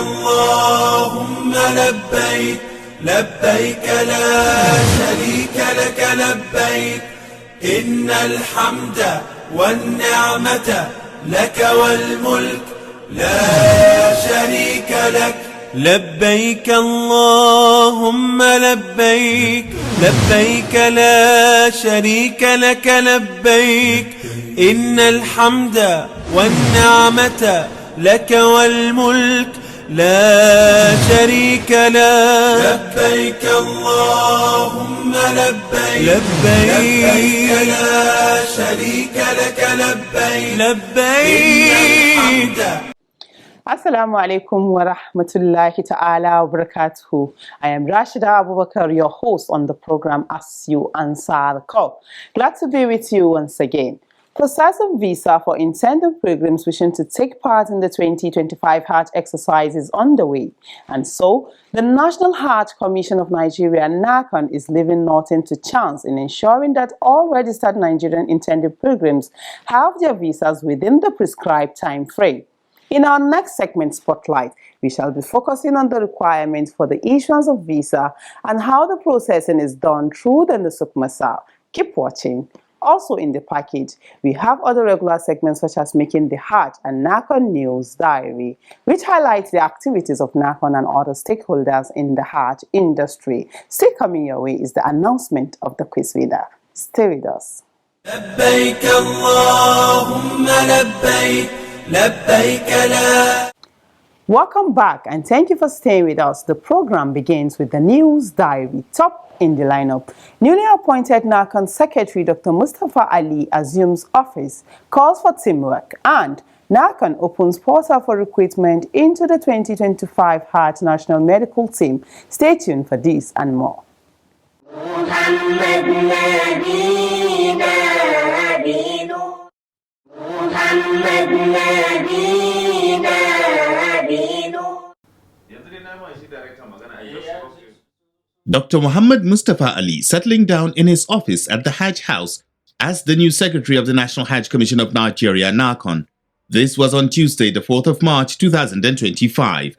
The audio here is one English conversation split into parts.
اللهم لبيك لبيك لا شريك لك لبيك إن الحمد والنعمة لك والملك لا شريك لك لبيك اللهم لبيك لبيك لا شريك لك لبيك إن الحمد والنعمة لك والملك لا شريك لك لبيك اللهم لبيك لبيك لا شريك لك لبيك Assalamu alaikum wa rahmatullahi ta'ala wa barakatuhu. I am Rashida Abubakar, your host on the program As You Answer the Call. Glad to be with you once again. Processing visa for intended pilgrims wishing to take part in the 2025 Hajj exercise is underway. And so, the National Hajj Commission of Nigeria, NAHCON, is leaving nothing to chance in ensuring that all registered Nigerian intended pilgrims have their visas within the prescribed time frame. In our next segment, Spotlight, we shall be focusing on the requirements for the issuance of visa and how the processing is done through the Nusuk Masal. Keep watching. Also in the package, we have other regular segments such as Making the Hajj and NAHCON News Diary, which highlights the activities of NAHCON and other stakeholders in the Hajj industry. Still coming your way is the announcement of the quiz winner. Stay with us. لبيك اللهم لبيك لبيك لا. Welcome back and thank you for staying with us. The program begins with the News Diary. Top in the lineup, newly appointed NAHCON Secretary Dr. Mustafa Ali assumes office, calls for teamwork, and NAHCON opens portal for recruitment into the 2025 Hajj National Medical Team. Stay tuned for this and more. Dr. Muhammad Mustafa Ali settling down in his office at the Hajj House as the new Secretary of the National Hajj Commission of Nigeria, NAHCON. This was on Tuesday, the 4th of March, 2025.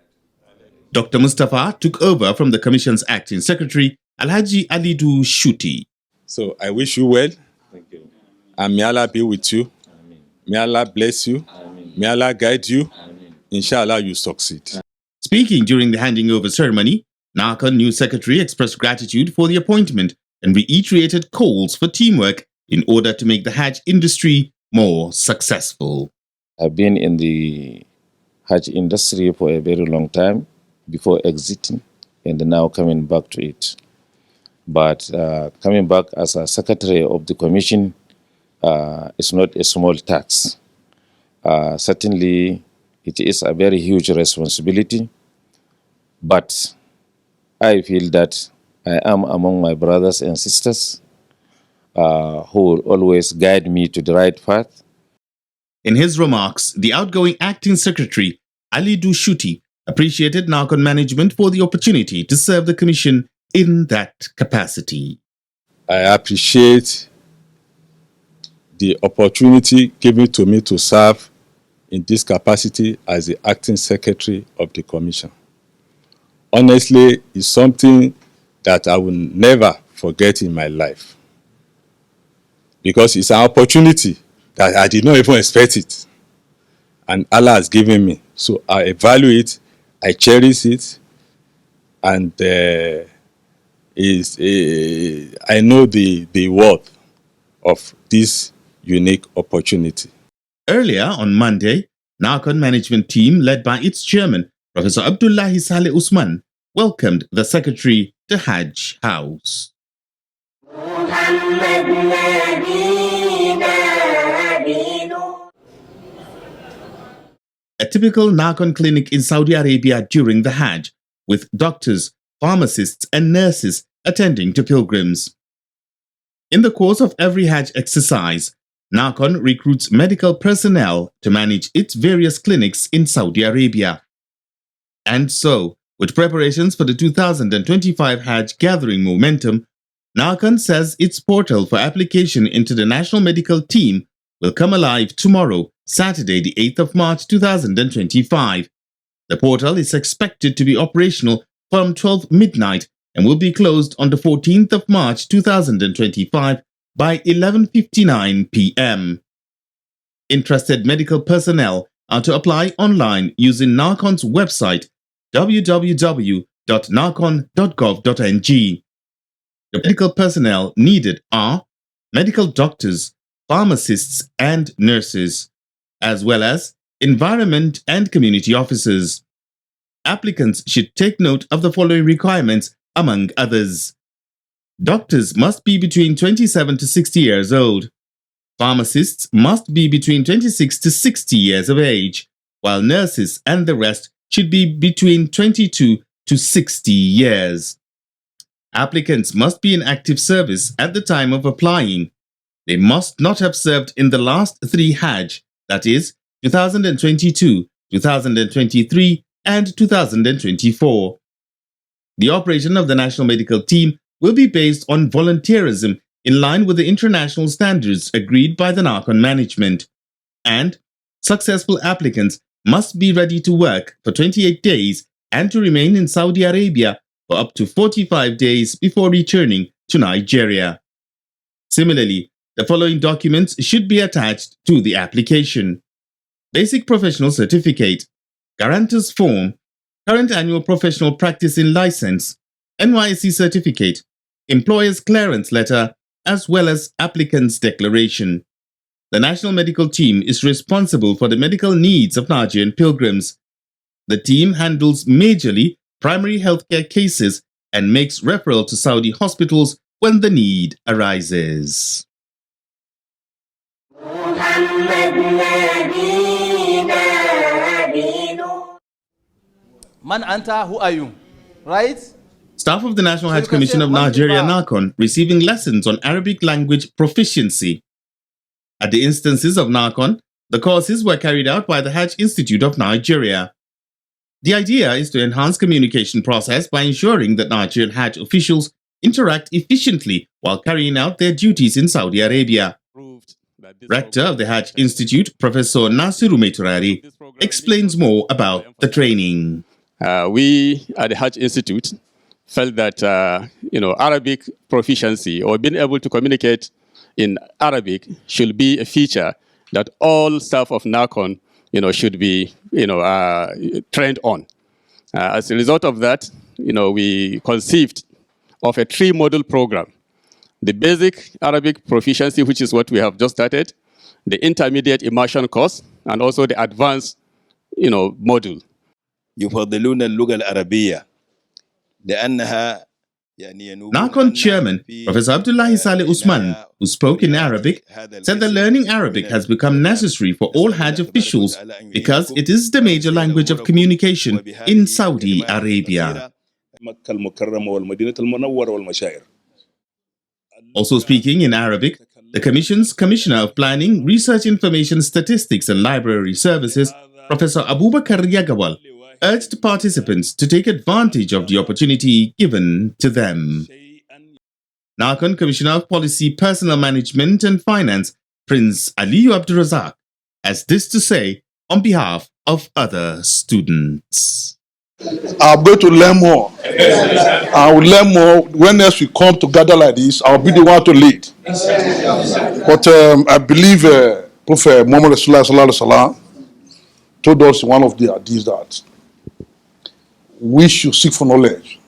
Dr. Mustafa took over from the Commission's acting Secretary, Alhaji Alidu Shuti. So I wish you well. Thank you. And may Allah be with you. Amen. May Allah bless you. Amen. May Allah guide you. Amen. Inshallah, you succeed. Speaking during the handing over ceremony, NAHCON new secretary expressed gratitude for the appointment and reiterated calls for teamwork in order to make the Hajj industry more successful. I've been in the Hajj industry for a very long time before exiting and now coming back to it. But coming back as a secretary of the commission is not a small task. Certainly, it is a very huge responsibility, but I feel that I am among my brothers and sisters who will always guide me to the right path. In his remarks, the outgoing acting secretary, Alidu Shuti, appreciated NAHCON management for the opportunity to serve the commission in that capacity. I appreciate the opportunity given to me to serve in this capacity as the acting secretary of the commission. Honestly, it's something that I will never forget in my life, because it's an opportunity that I did not even expect it, and Allah has given me. So I evaluate it, I cherish it, and I know the worth of this unique opportunity. Earlier on Monday, NAHCON management team led by its chairman, Professor Abdullahi Saleh Usman, welcomed the secretary to Hajj House. A typical NAHCON clinic in Saudi Arabia during the Hajj, with doctors, pharmacists and nurses attending to pilgrims. In the course of every Hajj exercise, NAHCON recruits medical personnel to manage its various clinics in Saudi Arabia. And so, with preparations for the 2025 Hajj gathering momentum, NAHCON says its portal for application into the National Medical Team will come alive tomorrow, Saturday, the 8th of March 2025. The portal is expected to be operational from 12 midnight and will be closed on the 14th of March 2025 by 11:59 p.m. Interested medical personnel are to apply online using NAHCON's website www.nahcon.gov.ng. The medical personnel needed are medical doctors, pharmacists and nurses, as well as environment and community officers. Applicants should take note of the following requirements, among others. Doctors must be between 27 to 60 years old. Pharmacists must be between 26 to 60 years of age, while nurses and the rest should be between 22 to 60 years. Applicants must be in active service at the time of applying. They must not have served in the last 3 Hajj, that is, 2022, 2023, and 2024. The operation of the National Medical Team will be based on volunteerism in line with the international standards agreed by the NAHCON management, and successful applicants must be ready to work for 28 days and to remain in Saudi Arabia for up to 45 days before returning to Nigeria. Similarly, the following documents should be attached to the application: Basic Professional Certificate, Guarantor's Form, Current Annual Professional Practicing License, NYSE Certificate, Employer's Clearance Letter, as well as Applicant's Declaration. The National Medical Team is responsible for the medical needs of Nigerian pilgrims. The team handles majorly primary healthcare cases and makes referral to Saudi hospitals when the need arises. Man Anta, who are you? Right? Staff of the National Hajj Commission of Nigeria, NAHCON, receiving lessons on Arabic language proficiency. At the instances of NAHCON, the courses were carried out by the Hajj Institute of Nigeria. The idea is to enhance communication process by ensuring that Nigerian Hajj officials interact efficiently while carrying out their duties in Saudi Arabia. Rector of the Hajj Institute, Professor Nasiru Meturari, explains more about the training. We at the Hajj Institute felt that Arabic proficiency or being able to communicate in Arabic should be a feature that all staff of NAHCON should be trained on. As a result of that, we conceived of a 3-module program: the basic Arabic proficiency, which is what we have just started, the intermediate immersion course, and also the advanced module. يفضلون اللغة العربية لأنها NAHCON chairman, Professor Abdullahi Saleh Usman, who spoke in Arabic, said that learning Arabic has become necessary for all Hajj officials because it is the major language of communication in Saudi Arabia. Also speaking in Arabic, the Commission's Commissioner of Planning, Research Information Statistics and Library Services, Professor Abubakar Yagawal, urged participants to take advantage of the opportunity given to them. NAHCON Commissioner of Policy, Personnel Management and Finance, Prince Aliyu Abdurazak, has this to say on behalf of other students. I'm going to learn more. I will learn more. When else we come together like this, I'll be the one to lead. But I believe Prophet Muhammad Rasulullah told us one of the hadiths that we should seek for knowledge,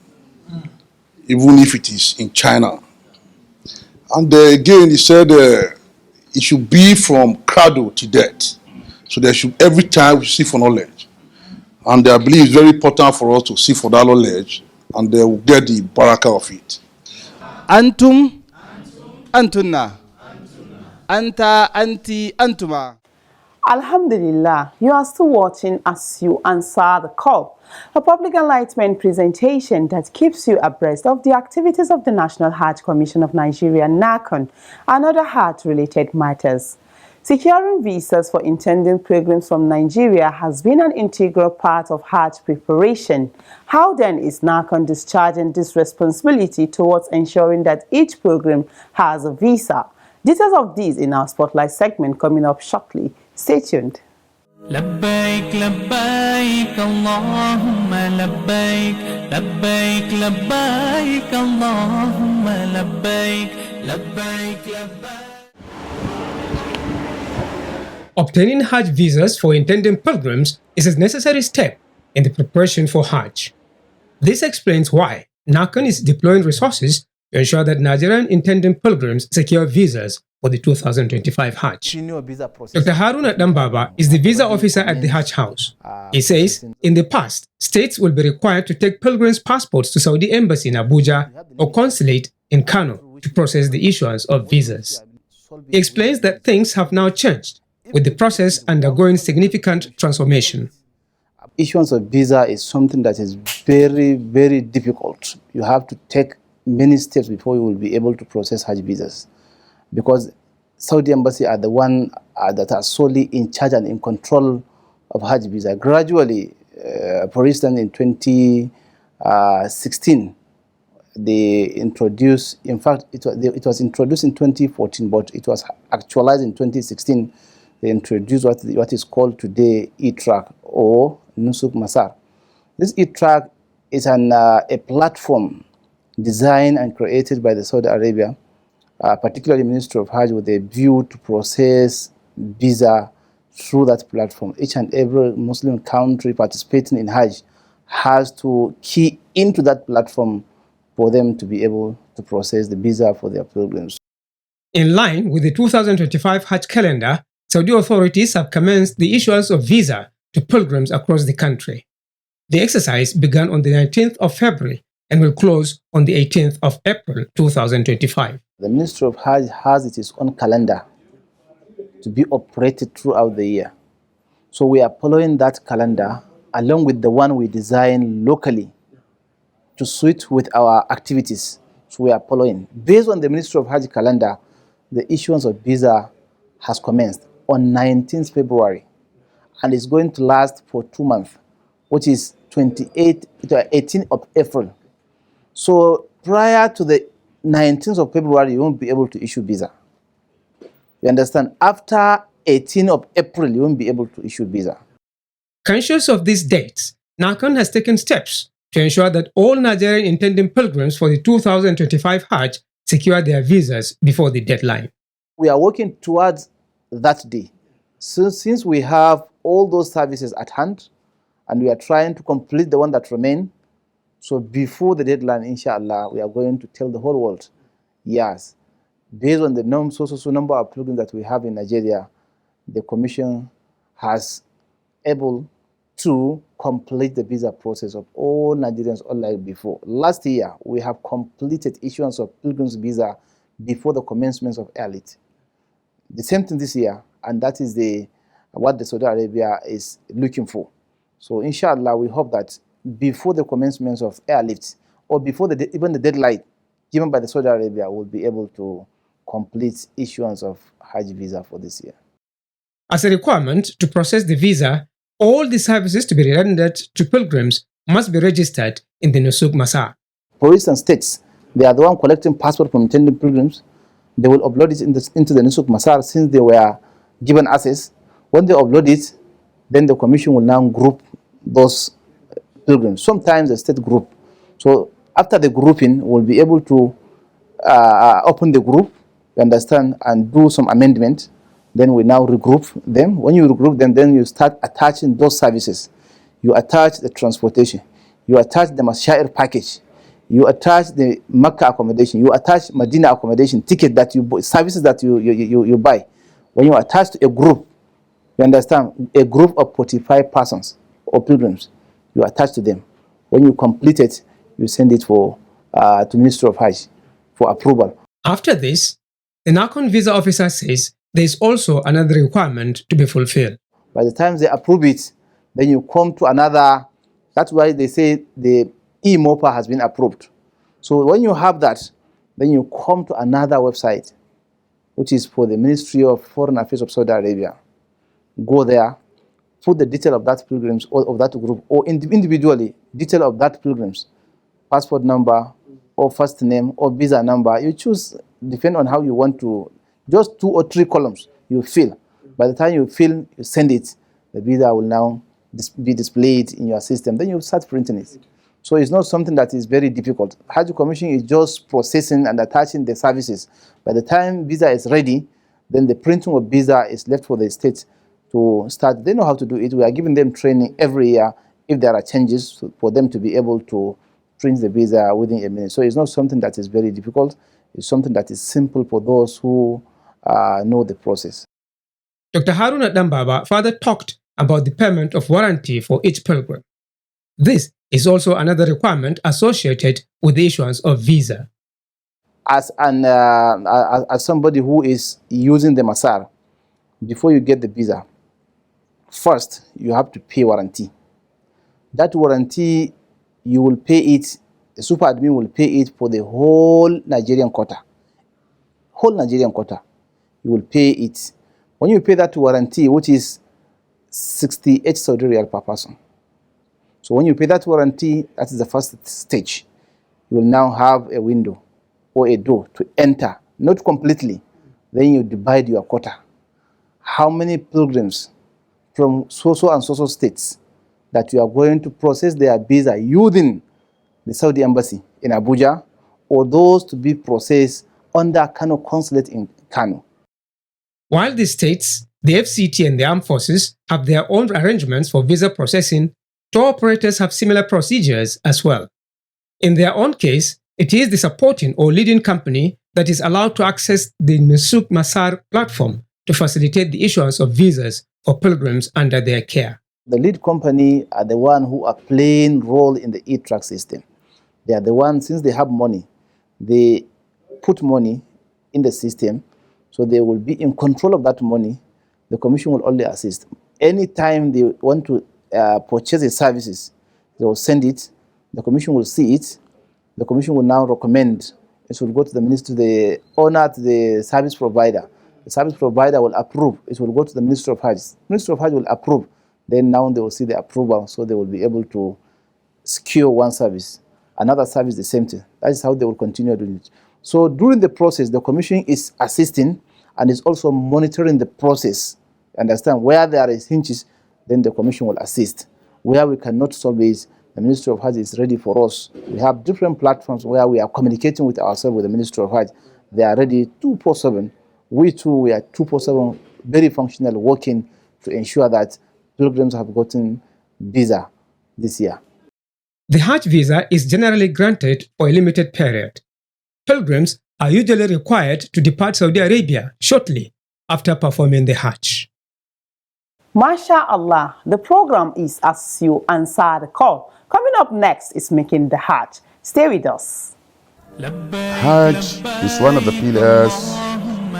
even if it is in China. And again, he said it should be from cradle to death. So there should every time we seek for knowledge. And I believe it's very important for us to seek for that knowledge, and they will get the barakah of it. Antum, Antuna, Anta, Anti, Antuma. Alhamdulillah, you are still watching As You Answer the Call, a public enlightenment presentation that keeps you abreast of the activities of the National Hajj Commission of Nigeria, NAHCON, and other Hajj-related matters. Securing visas for intending pilgrims from Nigeria has been an integral part of Hajj preparation. How then is NAHCON discharging this responsibility towards ensuring that each pilgrim has a visa? Details of these in our Spotlight segment coming up shortly. Stay tuned. لبيك لبيك اللهم لبيك لبيك لبيك اللهم لبيك لبيك لبيك. Obtaining Hajj visas for intending pilgrims is a necessary step in the preparation for Hajj. This explains why NAHCON is deploying resources to ensure that Nigerian intending pilgrims secure visas for the 2025 Hajj. Dr. Haruna Dambaba is the visa officer at the Hajj House. He says, in the past, states will be required to take pilgrims' passports to Saudi Embassy in Abuja or consulate in Kano to process the issuance of visas. He explains that things have now changed, with the process undergoing significant transformation. Issuance of visa is something that is very, very difficult. You have to take many steps before you will be able to process Hajj visas, because Saudi Embassy are the one that are solely in charge and in control of Hajj visa. Gradually, for instance, in 2016, they introduced, in fact, it was introduced in 2014, but it was actualized in 2016. They introduced what is called today e-track or Nusuk Masar. This e-track is a platform designed and created by the Saudi Arabia, particularly Ministry of Hajj, with a view to process visa through that platform. Each and every Muslim country participating in Hajj has to key into that platform for them to be able to process the visa for their pilgrims. In line with the 2025 Hajj calendar, Saudi authorities have commenced the issuance of visa to pilgrims across the country. The exercise began on the 19th of February and will close on the 18th of April 2025. The Ministry of Hajj has its own calendar to be operated throughout the year. So we are following that calendar along with the one we design locally to suit with our activities. So we are following. Based on the Ministry of Hajj calendar, the issuance of visa has commenced on 19th February and is going to last for 2 months, which is 18th of April. So prior to the 19th of February, you won't be able to issue visa. You understand? After 18th of April, you won't be able to issue visa. Conscious of these dates, NAHCON has taken steps to ensure that all Nigerian intending pilgrims for the 2025 Hajj secure their visas before the deadline. We are working towards that day. So since we have all those services at hand, and we are trying to complete the one that remain, so before the deadline, inshallah, we are going to tell the whole world, yes, based on the number of pilgrims that we have in Nigeria, the Commission has able to complete the visa process of all Nigerians unlike before. Last year, we have completed issuance of pilgrims visa before the commencement of airlift. The same thing this year, and that is what the Saudi Arabia is looking for. So inshallah, we hope that before the commencement of airlift, or before even the deadline given by the Saudi Arabia, will be able to complete issuance of Hajj visa for this year. As a requirement to process the visa, all the services to be rendered to pilgrims must be registered in the Nusuk Masar. For instance, states, they are the one collecting passport from intended pilgrims. They will upload it into the Nusuk Masar since they were given access. When they upload it, then the Commission will now group those pilgrims. Sometimes the state group. So after the grouping, we'll be able to open the group, you understand, and do some amendment. Then we now regroup them. When you regroup them, then you start attaching those services. You attach the transportation. You attach the Mashair package. You attach the Makkah accommodation. You attach Medina accommodation ticket that you services that you buy. When you attach to a group, you understand, a group of 45 persons or pilgrims, you attach to them. When you complete it, you send it to Ministry of Hajj for approval. After this, the NAHCON visa officer says there is also another requirement to be fulfilled. By the time they approve it, then you come to another. That's why they say the e-MOPA has been approved. So when you have that, then you come to another website, which is for the Ministry of Foreign Affairs of Saudi Arabia. Go there, put the detail of that pilgrims or of that group, or individually, detail of that pilgrims, passport number, or first name, or visa number. You choose, depending on how you want to, just 2 or 3 columns you fill. By the time you fill, you send it, the visa will now be displayed in your system. Then you start printing it. So it's not something that is very difficult. Hajj Commission is just processing and attaching the services. By the time visa is ready, then the printing of visa is left for the state to start. They know how to do it. We are giving them training every year if there are changes for them to be able to print the visa within a minute. So it's not something that is very difficult. It's something that is simple for those who know the process. Dr. Haruna Dambaba further talked about the payment of warranty for each pilgrim. This is also another requirement associated with the issuance of visa. As somebody who is using the Masar, before you get the visa, first you have to pay warranty. That warranty, you will pay it, the super admin will pay it for the whole Nigerian quota. Whole Nigerian quota, you will pay it. When you pay that warranty, which is 68 Saudi Riyal per person. So when you pay that warranty, that is the first stage. You will now have a window or a door to enter, not completely. Then you divide your quota. How many pilgrims from so-so and so-so states that you are going to process their visa using the Saudi embassy in Abuja, or those to be processed under Kano consulate in Kano. While the states, the FCT and the armed forces have their own arrangements for visa processing, tour operators have similar procedures as well. In their own case, it is the supporting or leading company that is allowed to access the Nusuk Masar platform to facilitate the issuance of visas for pilgrims under their care. The lead company are the one who are playing role in the e-track system. They are the ones, since they have money, they put money in the system, so they will be in control of that money. The commission will only assist. Anytime they want to purchase the services, they will send it, the commission will see it, the commission will now recommend. It will go to the minister, the owner, to the service provider. The service provider will approve. It will go to the Minister of Hajj. The Minister of Hajj will approve. Then now they will see the approval, so they will be able to secure one service. Another service, the same thing. That is how they will continue doing it. So during the process, the commission is assisting and is also monitoring the process. Understand, where there is hinges, then the commission will assist. Where we cannot solve it, the Ministry of Hajj is ready for us. We have different platforms where we are communicating with ourselves with the Ministry of Hajj. They are ready 24/7. We too, we are 24/7, very functional, working to ensure that pilgrims have gotten visa this year. The Hajj visa is generally granted for a limited period. Pilgrims are usually required to depart Saudi Arabia shortly after performing the Hajj. MashaAllah, the program is As You Answer the Call. Coming up next is Making the Hajj. Stay with us. Hajj is one of the pillars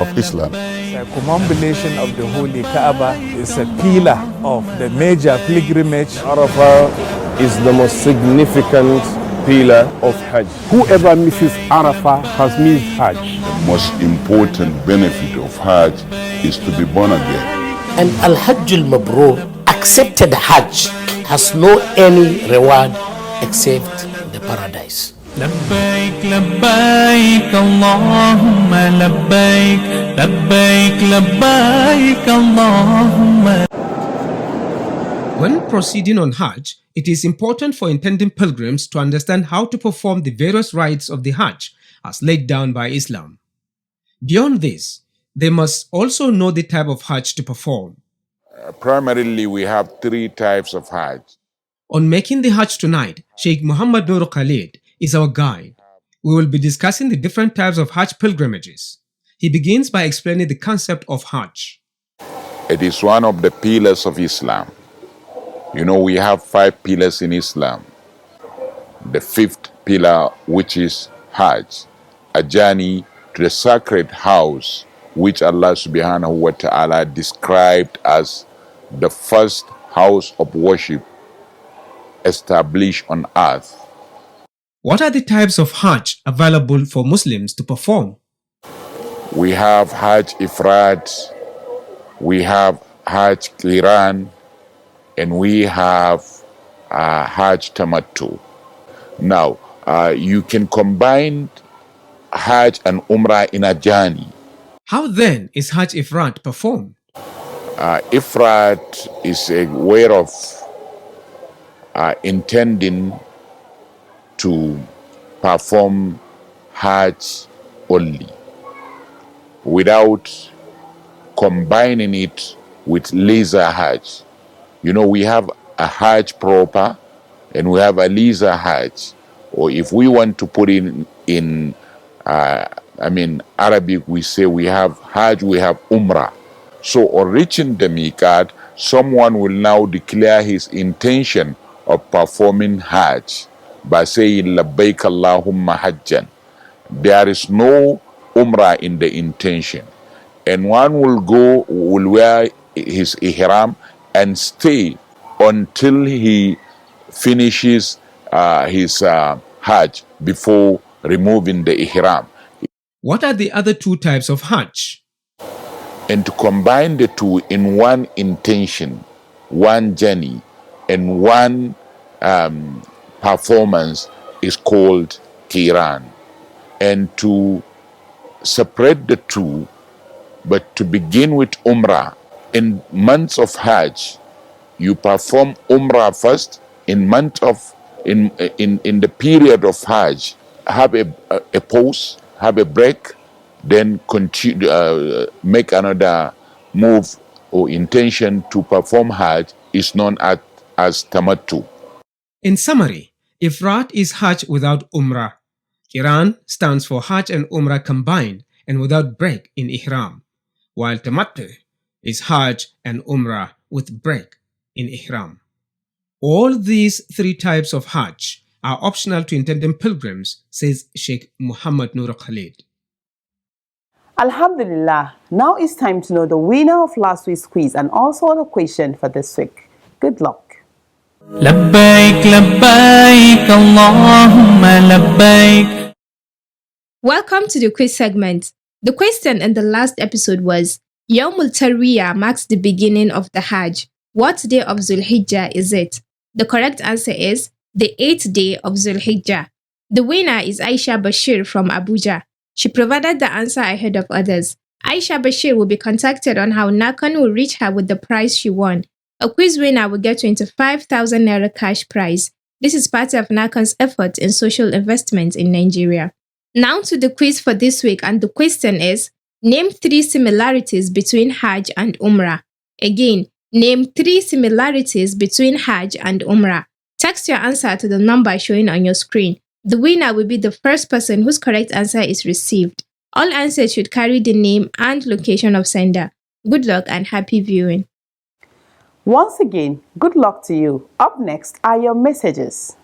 of Islam. The circumambulation of the Holy Kaaba is a pillar of the major pilgrimage. Arafah is the most significant pillar of Hajj. Whoever misses Arafah has missed Hajj. The most important benefit of Hajj is to be born again. And Al-Hajj al-Mabrur, accepted Hajj, has no any reward except the paradise. لبيك لبيك اللهم لبيك لبيك لبيك اللهم. When proceeding on Hajj, it is important for intending pilgrims to understand how to perform the various rites of the Hajj as laid down by Islam. Beyond this, they must also know the type of Hajj to perform. Primarily, we have three types of Hajj. On Making the Hajj tonight, Sheikh Muhammad Nur Khalid is our guide. We will be discussing the different types of Hajj pilgrimages. He begins by explaining the concept of Hajj. It is one of the pillars of Islam. You know, we have 5 pillars in Islam. The 5th pillar, which is Hajj, a journey to the sacred house, which Allah subhanahu wa ta'ala described as the first house of worship established on earth. What are the types of Hajj available for Muslims to perform? We have Hajj Ifrad, we have Hajj Qiran, and we have Hajj Tamattu. Now, you can combine Hajj and Umrah in a journey. How then is Hajj Ifrad performed? Ifrat is aware of intending to perform Hajj only without combining it with laser Hajj. You know, we have a Hajj proper and we have a laser Hajj. Or if we want to put in Arabic, we say we have Hajj, we have Umrah. So on reaching the Miqat, someone will now declare his intention of performing Hajj by saying Labbaik Allahumma Hajjan. There is no Umrah in the intention. And one will wear his ihram and stay until he finishes his Hajj before removing the ihram. What are the other two types of Hajj? And to combine the two in one intention, one journey, and one performance is called Qiran. And to separate the two, but to begin with Umrah, in months of Hajj, you perform Umrah first. In the period of Hajj, have a pause, have a break, then continue, make another move or intention to perform Hajj is known as Tamattu. In summary, Ifrat is Hajj without Umrah. Qiran stands for Hajj and Umrah combined and without break in Ihram, while Tamattu is Hajj and Umrah with break in Ihram. All these three types of Hajj are optional to intending pilgrims, says Sheikh Muhammad Nur Khalid. Alhamdulillah, now it's time to know the winner of last week's quiz and also the question for this week. Good luck. لبيك لبيك اللهم لبيك. Welcome to the quiz segment. The question in the last episode was, Yawmul Tarwiyah marks the beginning of the Hajj. What day of Zulhijjah is it? The correct answer is the 8th day of Zulhijjah. The winner is Aisha Bashir from Abuja. She provided the answer ahead of others. Aisha Bashir will be contacted on how NAHCON will reach her with the prize she won. A quiz winner will get 25,000 Naira cash prize. This is part of NAHCON's effort in social investment in Nigeria. Now to the quiz for this week, and the question is, name 3 similarities between Hajj and Umrah. Again, name 3 similarities between Hajj and Umrah. Text your answer to the number showing on your screen. The winner will be the first person whose correct answer is received. All answers should carry the name and location of sender. Good luck and happy viewing. Once again, good luck to you. Up next are your messages.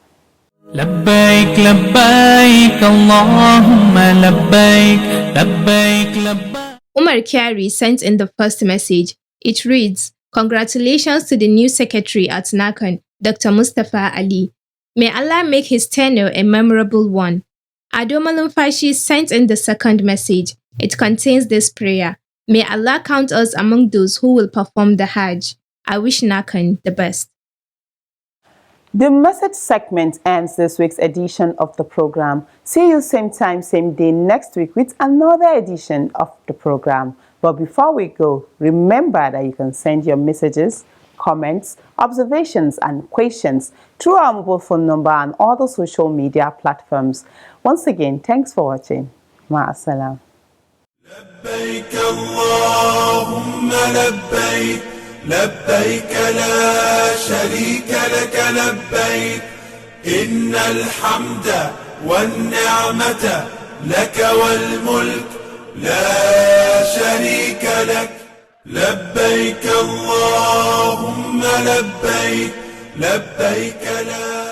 لبيك لبيك اللهم لبيك لبيك لبيك. Umar Kyari sent in the first message. It reads, congratulations to the new secretary at NAHCON, Dr. Mustafa Ali. May Allah make his tenure a memorable one. Ado Malumfashi sent in the second message. It contains this prayer. May Allah count us among those who will perform the Hajj. I wish NAHCON the best. The message segment ends this week's edition of the program. See you same time, same day next week with another edition of the program. But before we go, remember that you can send your messages, comments, observations, and questions through our mobile phone number and other social media platforms. Once again, thanks for watching. Ma'asalam. لبيك اللهم لبيك لبيك لا شريك لك لبيك إن الحمد والنعمة لك والملك لا شريك لك لبيك اللهم لبيك لبيك لا